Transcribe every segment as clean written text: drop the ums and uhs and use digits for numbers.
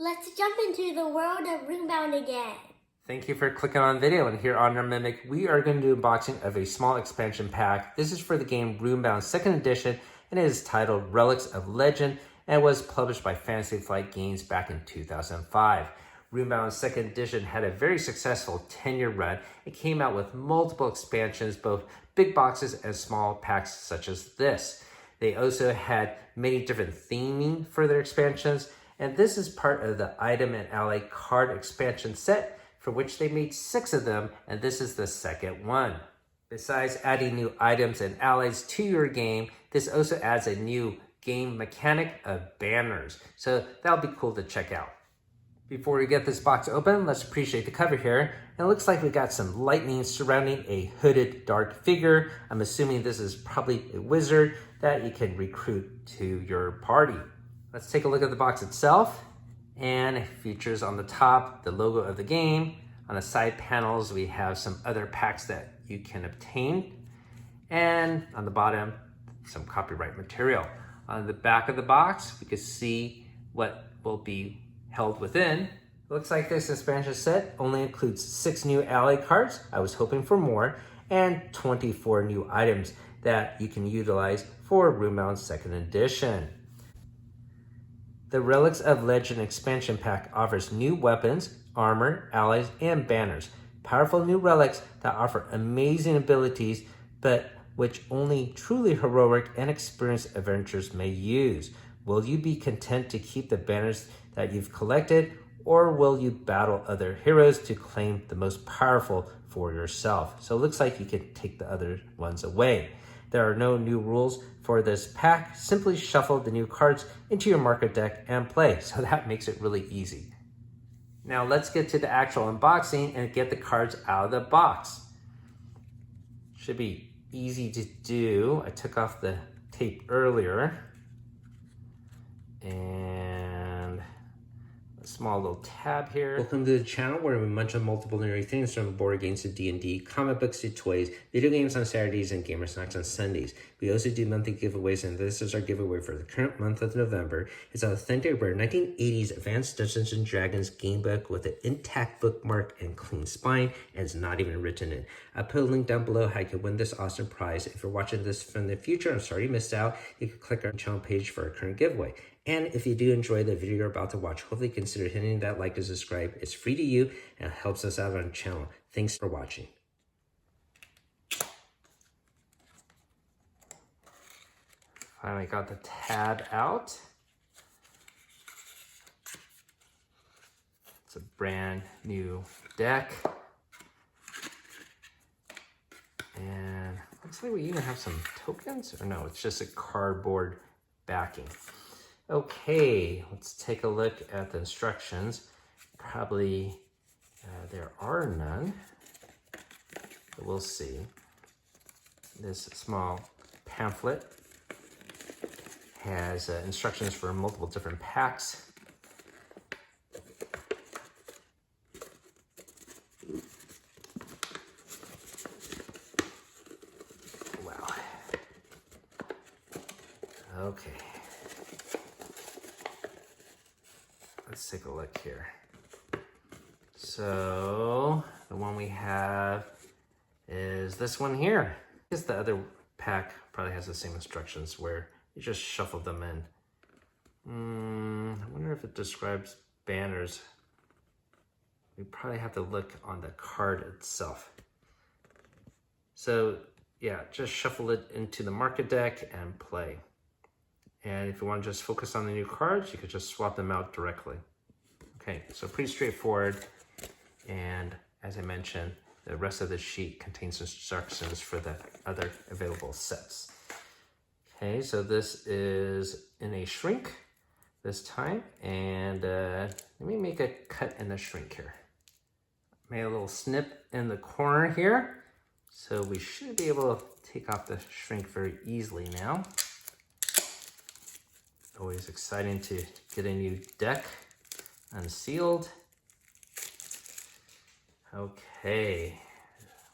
Let's jump into the world of Runebound again. Thank you for clicking on video, and here on our Mimic, we are going to do an unboxing of a small expansion pack. This is for the game Runebound 2nd Edition, and it is titled Relics of Legend, and was published by Fantasy Flight Games back in 2005. Runebound 2nd Edition had a very successful 10-year run. It came out with multiple expansions, both big boxes and small packs such as this. They also had many different theming for their expansions, and this is part of the Item and Ally card expansion set, for which they made 6 of them, and this is the second one. Besides adding new items and allies to your game, this also adds a new game mechanic of banners, so that'll be cool to check out. Before we get this box open, let's appreciate the cover here. And it looks like we got some lightning surrounding a hooded dark figure. I'm assuming this is probably a wizard that you can recruit to your party. Let's take a look at the box itself, and it features on the top the logo of the game. On the side panels, we have some other packs that you can obtain, and on the bottom, some copyright material. On the back of the box, we can see what will be held within. It looks like this expansion set only includes 6 new ally cards. I was hoping for more, and 24 new items that you can utilize for Runebound 2nd Edition. The Relics of Legend expansion pack offers new weapons, armor, allies, and banners. Powerful new relics that offer amazing abilities, but which only truly heroic and experienced adventurers may use. Will you be content to keep the banners that you've collected, or will you battle other heroes to claim the most powerful for yourself? So it looks like you can take the other ones away. There are no new rules for this pack. Simply shuffle the new cards into your marker deck and play. So that makes it really easy. Now let's get to the actual unboxing and get the cards out of the box. Should be easy to do. I took off the tape earlier. And a small little tab here. Welcome to the channel where we munch on multiple nerdy things, from board games to D&D, comic books to toys, video games on Saturdays, and gamer snacks on Sundays. We also do monthly giveaways, and this is our giveaway for the current month of November. It's an authentic rare 1980s Advanced Dungeons & Dragons gamebook with an intact bookmark and clean spine, and it's not even written in. I put a link down below how you can win this awesome prize. If you're watching this from the future, I'm sorry you missed out, you can click our channel page for our current giveaway. And if you do enjoy the video you're about to watch, hopefully consider hitting that like and subscribe. It's free to you and helps us out on the channel. Thanks for watching. Finally got the tab out. It's a brand new deck. And looks like we even have some tokens, or no, it's just a cardboard backing. Okay, let's take a look at the instructions. Probably there are none, but we'll see. This small pamphlet has instructions for multiple different packs. Wow. Okay. Let's take a look here. So the one we have is this one here. I guess the other pack probably has the same instructions where you just shuffle them in. I wonder if it describes banners. We probably have to look on the card itself. So yeah, just shuffle it into the market deck and play. And if you want to just focus on the new cards, you could just swap them out directly. Okay, so pretty straightforward. And as I mentioned, the rest of the sheet contains instructions for the other available sets. Okay, so this is in a shrink this time. And let me make a cut in the shrink here. Made a little snip in the corner here. So we should be able to take off the shrink very easily now. Always exciting to get a new deck unsealed. Okay,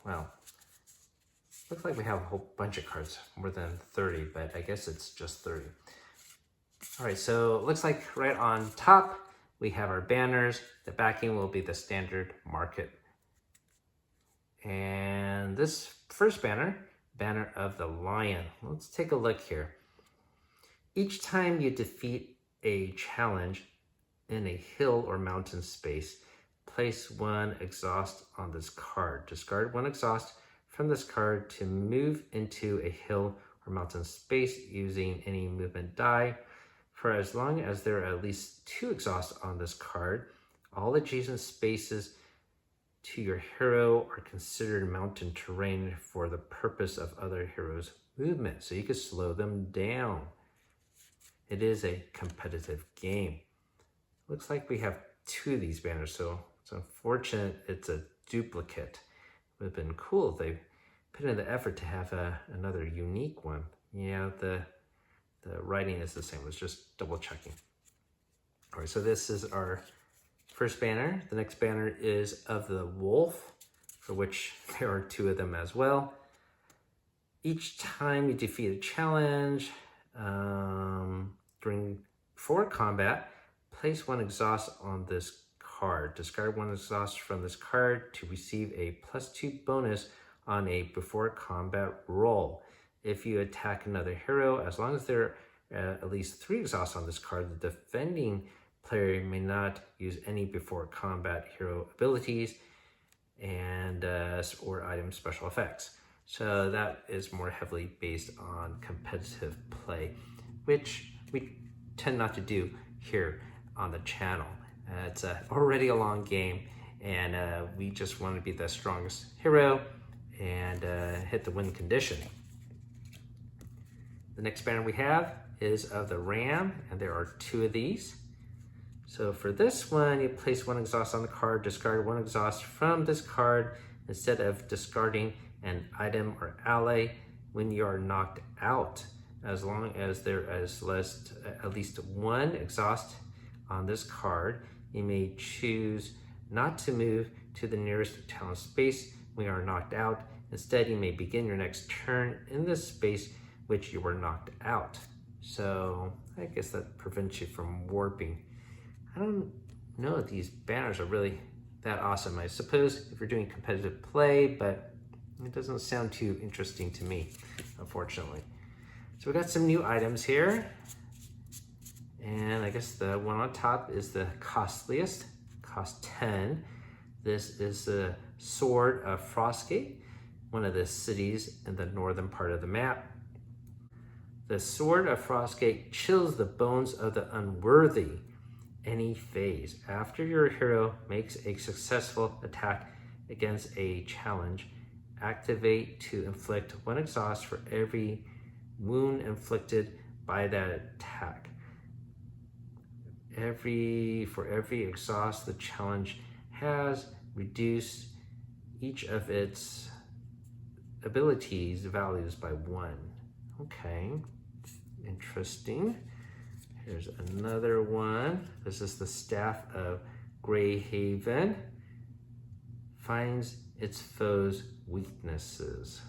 well, looks like we have a whole bunch of cards, more than 30, but I guess it's just 30. All right, so it looks like right on top, we have our banners. The backing will be the standard market. And this first banner, Banner of the Lion. Let's take a look here. Each time you defeat a challenge in a hill or mountain space, place 1 exhaust on this card. Discard 1 exhaust from this card to move into a hill or mountain space using any movement die. For as long as there are at least 2 exhausts on this card, all adjacent spaces to your hero are considered mountain terrain for the purpose of other heroes' movement. So you can slow them down. It is a competitive game. Looks like we have 2 of these banners, so it's unfortunate it's a duplicate. It would have been cool if they put in the effort to have another unique one. Yeah, the writing is the same. I was just double checking. All right, so this is our first banner. The next banner is of the wolf, for which there are 2 of them as well. Each time you defeat a challenge before combat, place 1 exhaust on this card. Discard 1 exhaust from this card to receive a +2 bonus on a before combat roll. If you attack another hero, as long as there are at least 3 exhausts on this card, the defending player may not use any before combat hero abilities and or item special effects. So that is more heavily based on competitive play, which we tend not to do here on the channel. It's already a long game, and we just want to be the strongest hero and hit the win condition. The next banner we have is of the ram, and there are 2 of these. So for this one, you place 1 exhaust on the card, discard 1 exhaust from this card instead of discarding an item or ally when you are knocked out. As long as there is at least 1 exhaust on this card, you may choose not to move to the nearest town space when you are knocked out. Instead, you may begin your next turn in this space which you were knocked out. So I guess that prevents you from warping. I don't know if these banners are really that awesome. I suppose if you're doing competitive play, but it doesn't sound too interesting to me, unfortunately. So we got some new items here. And I guess the one on top is the costliest, cost 10. This is the Sword of Frostgate, one of the cities in the northern part of the map. The Sword of Frostgate chills the bones of the unworthy any phase. After your hero makes a successful attack against a challenge, activate to inflict 1 exhaust for every wound inflicted by that attack. For every exhaust the challenge has, reduce each of its abilities values by 1. Okay, interesting. Here's another one. This is the Staff of Greyhaven. Finds its foes' weaknesses.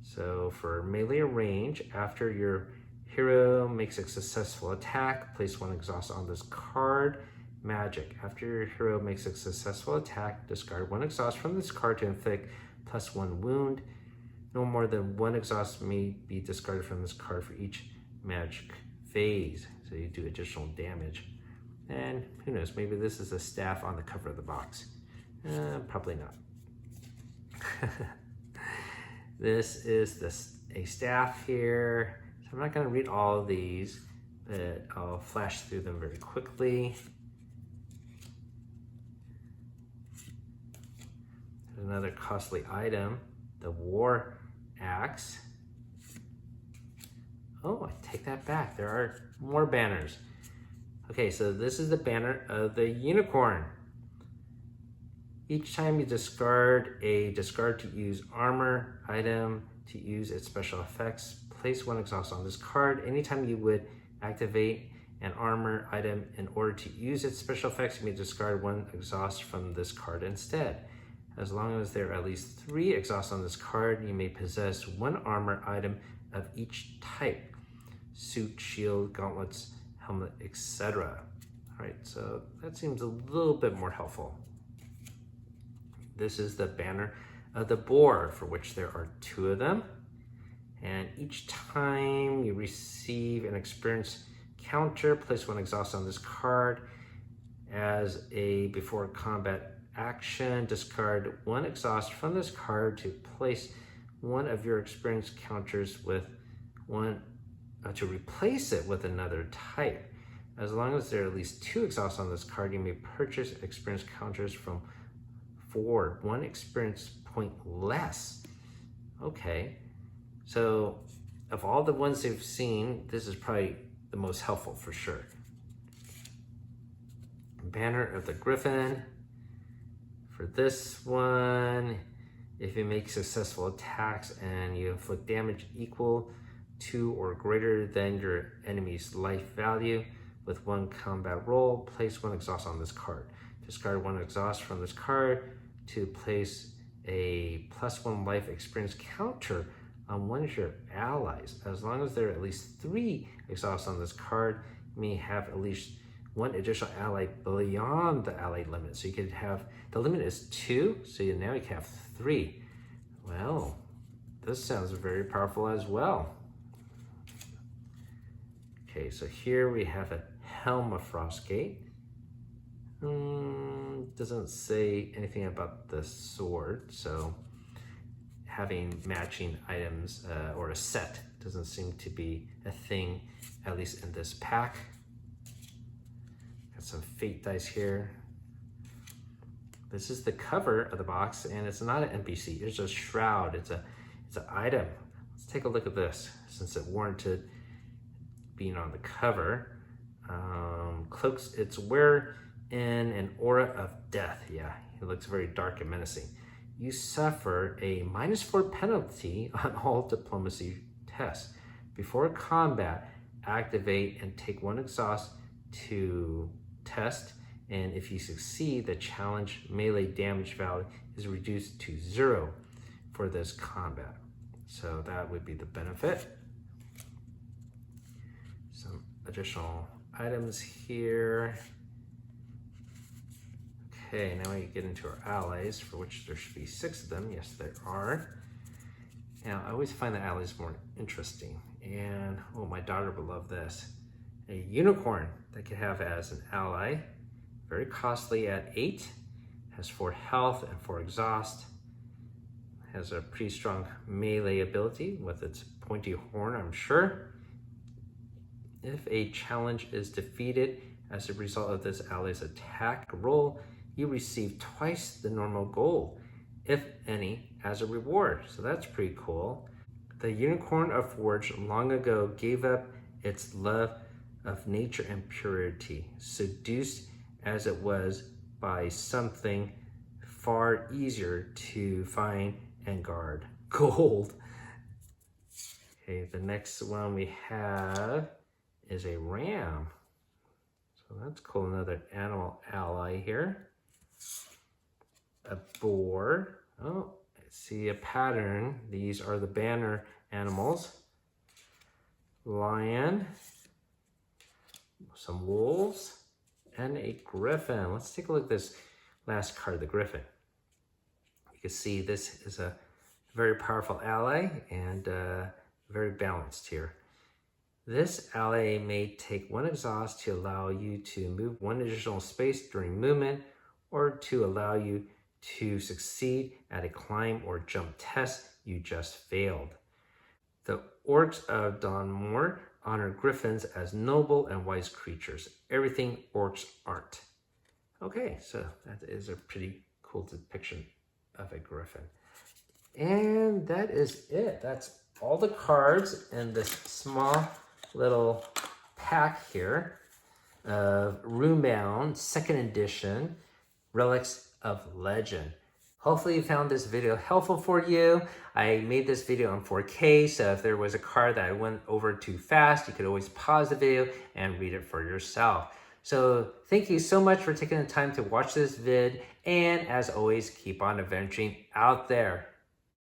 So for melee range, after your hero makes a successful attack, place 1 exhaust on this card. Magic. After your hero makes a successful attack, discard 1 exhaust from this card to inflict +1 wound. No more than 1 exhaust may be discarded from this card for each magic phase. So you do additional damage. And who knows, maybe this is a staff on the cover of the box. Probably not. This is a staff here. So I'm not going to read all of these, but I'll flash through them very quickly. There's another costly item, the War Axe. Oh, I take that back. There are more banners. Okay, so this is the banner of the unicorn. Each time you discard a discard to use armor item to use its special effects, place 1 exhaust on this card. Anytime you would activate an armor item in order to use its special effects, you may discard 1 exhaust from this card instead. As long as there are at least 3 exhausts on this card, you may possess 1 armor item of each type: suit, shield, gauntlets, helmet, etc. All right, so that seems a little bit more helpful. This is the banner of the boar, for which there are 2 of them. And each time you receive an experience counter, place 1 exhaust on this card. As a before combat action, discard 1 exhaust from this card to place 1 of your experience counters with to replace it with another type. As long as there are at least 2 exhausts on this card, you may purchase experience counters for 1 experience point less. Okay, so of all the ones they've seen, this is probably the most helpful for sure. Banner of the Griffin. For this one, if you make successful attacks and you inflict damage equal to or greater than your enemy's life value with 1 combat roll, place 1 exhaust on this card. Discard 1 exhaust from this card to place a +1 life experience counter on 1 of your allies. As long as there are at least 3 exhausts on this card, you may have at least 1 additional ally beyond the ally limit. So you could have, the limit is 2, so now you can have 3. Well, this sounds very powerful as well. Okay, so here we have a Helm of Frostgate. Doesn't say anything about the sword, so having matching items or a set doesn't seem to be a thing, at least in this pack. Got some fate dice here. This is the cover of the box, and it's not an NPC. It's a shroud. It's an item. Let's take a look at this, since it warranted being on the cover. Cloaks its wearer in an aura of death. Yeah, it looks very dark and menacing. You suffer a -4 penalty on all diplomacy tests. Before combat, activate and take 1 exhaust to test, and if you succeed, the challenge melee damage value is reduced to 0 for this combat. So that would be the benefit. Some additional items here. Okay, now we get into our allies, for which there should be 6 of them. Yes, there are. Now, I always find the allies more interesting. And, oh, my daughter would love this. A unicorn that could have as an ally. Very costly at 8. Has 4 health and 4 exhaust. Has a pretty strong melee ability with its pointy horn, I'm sure. If a challenge is defeated as a result of this ally's attack roll, you receive twice the normal gold, if any, as a reward. So that's pretty cool. The unicorn of Forge long ago gave up its love of nature and purity, seduced as it was by something far easier to find and guard, gold. Okay, the next one we have is a ram. So that's cool, another animal ally here. A boar. Oh, I see a pattern. These are the banner animals. Lion, some wolves, and a griffin. Let's take a look at this last card, the griffin. You can see this is a very powerful ally and very balanced here. This ally may take 1 exhaust to allow you to move 1 additional space during movement, or to allow you to succeed at a climb or jump test you just failed. The orcs of Donmore honor griffins as noble and wise creatures. Everything orcs aren't. Okay, so that is a pretty cool depiction of a griffin. And that is it. That's all the cards in this small little pack here of Runebound 2nd edition, Relics of Legend. Hopefully you found this video helpful for you. I made this video in 4K, so if there was a card that I went over too fast, you could always pause the video and read it for yourself. So thank you so much for taking the time to watch this vid, and as always, keep on adventuring out there.